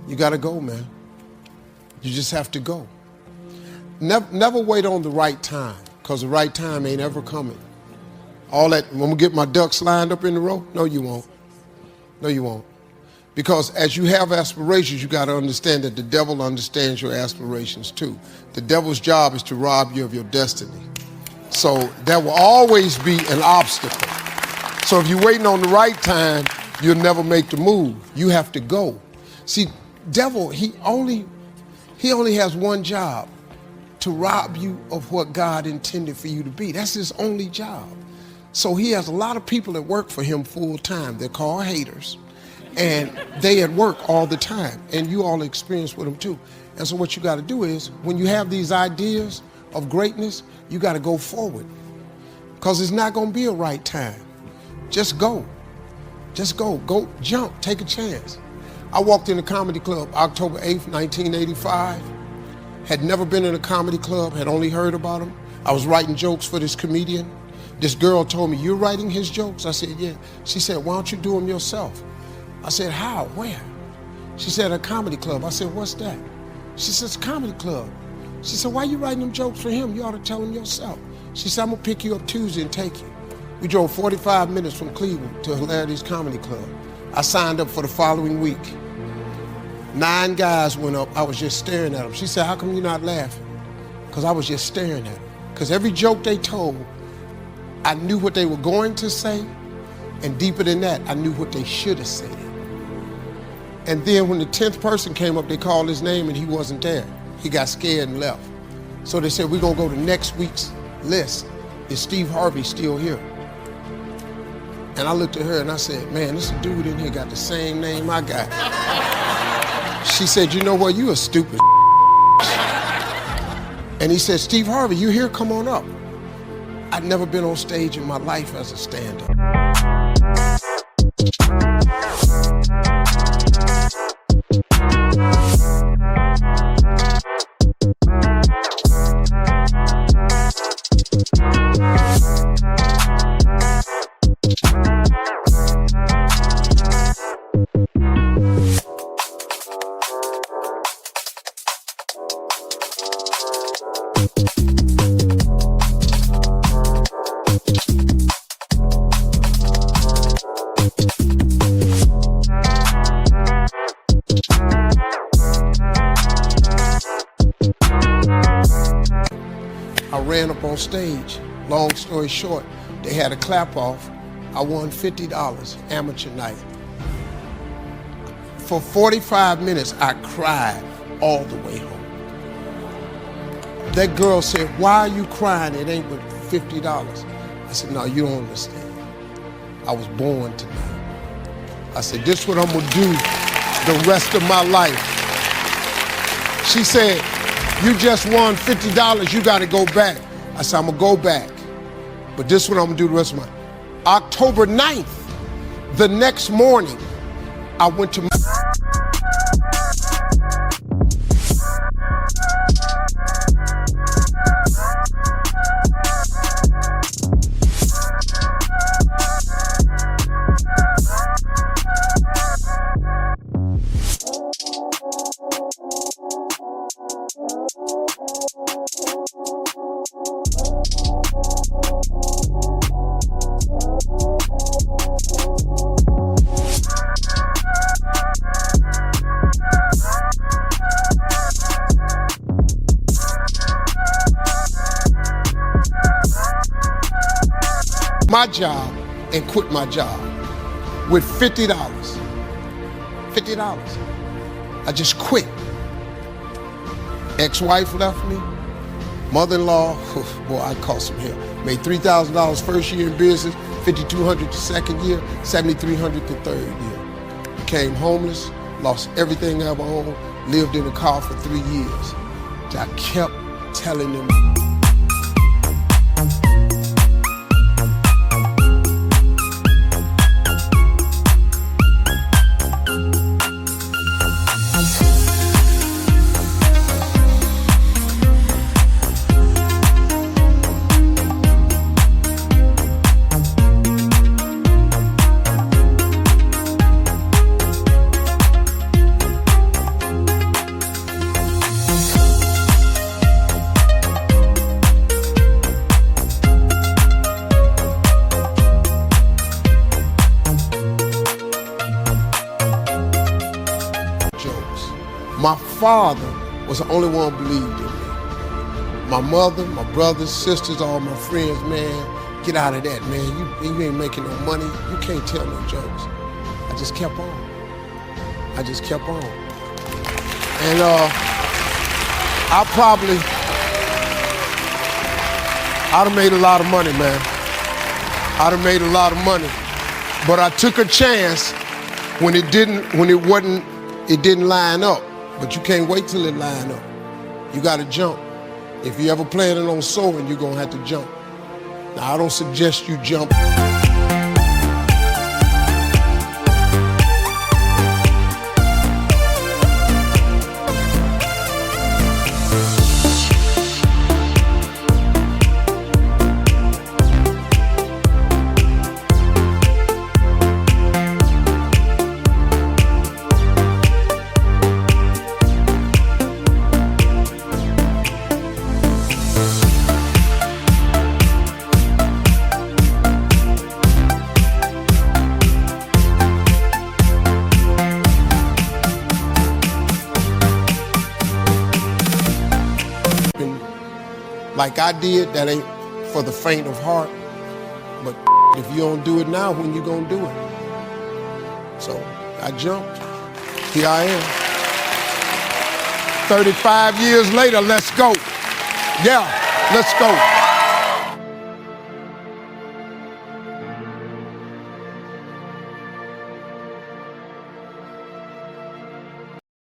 You got to go, man. You just have to go. Never wait on the right time, because the right time ain't ever coming. All that, I'm going to get my ducks lined up in the row? No, you won't. No, you won't. Because as you have aspirations, you got to understand that the devil understands your aspirations too. The devil's job is to rob you of your destiny. So there will always be an obstacle. So if you're waiting on the right time, you'll never make the move. You have to go. See, devil, he only has one job: to rob you of what God intended for you to be. That's his only job. So he has a lot of people that work for him full time. They're called haters. And they at work all the time. And you all experience with them too. And so what you got to do is, when you have these ideas of greatness, you got to go forward. Because it's not going to be a right time. Just go. Just go. Go, jump, take a chance. I walked in a comedy club October 8th, 1985. Had never been in a comedy club, had only heard about him. I was writing jokes for this comedian. This girl told me, "You're writing his jokes?" I said, "Yeah." She said, "Why don't you do them yourself?" I said, "How? Where?" She said, "A comedy club." I said, "What's that?" She says, "Comedy club." She said, "Why you writing them jokes for him? You ought to tell him yourself." She said, "I'm gonna pick you up Tuesday and take you." We drove 45 minutes from Cleveland to Hilarity's Comedy Club. I signed up for the following week. 9 guys went up. I was just staring at them. She said, "How come you're not laughing?" Because I was just staring at them. Because every joke they told, I knew what they were going to say, and deeper than that, I knew what they should have said. And then when the 10th person came up, they called his name and he wasn't there. He got scared and left. So they said, "We're gonna go to next week's list. Is Steve Harvey still here?" And I looked at her and I said, "Man, this dude in here got the same name I got." She said, "You know what, you a stupid." And he said, "Steve Harvey, you here? Come on up." I'd never been on stage in my life as a stand-up. I ran up on stage. Long story short, they had a clap off. I won $50, amateur night. For 45 minutes, I cried all the way home. That girl said, "Why are you crying? It ain't but $50. I said, "No, you don't understand. I was born tonight." I said, "This is what I'm gonna do the rest of my life." She said, "You just won $50, you gotta go back." I said, "I'm gonna go back, but this is what I'm gonna do the rest of my life." October 9th, the next morning, I went to my job and quit my job with $50. $50. I just quit. Ex-wife left me. Mother-in-law, boy, I cost some help. Made $3,000 first year in business, $5,200 the second year, $7,300 the third year. Became homeless, lost everything I ever owned, lived in a car for 3 years. I kept telling them. My father was the only one who believed in me. My mother, my brothers, sisters, all my friends, man, get out of that, man. You ain't making no money. You can't tell no jokes. I just kept on. I just kept on. And I'd have made a lot of money, man. I'd have made a lot of money. But I took a chance when it didn't line up. But you can't wait till it line up. You gotta jump. If you ever planning on soaring, you're gonna have to jump. Now, I don't suggest you jump. Like I did, that ain't for the faint of heart. But if you don't do it now, when you gonna do it? So I jumped. Here I am. 35 years later, let's go. Yeah, let's go.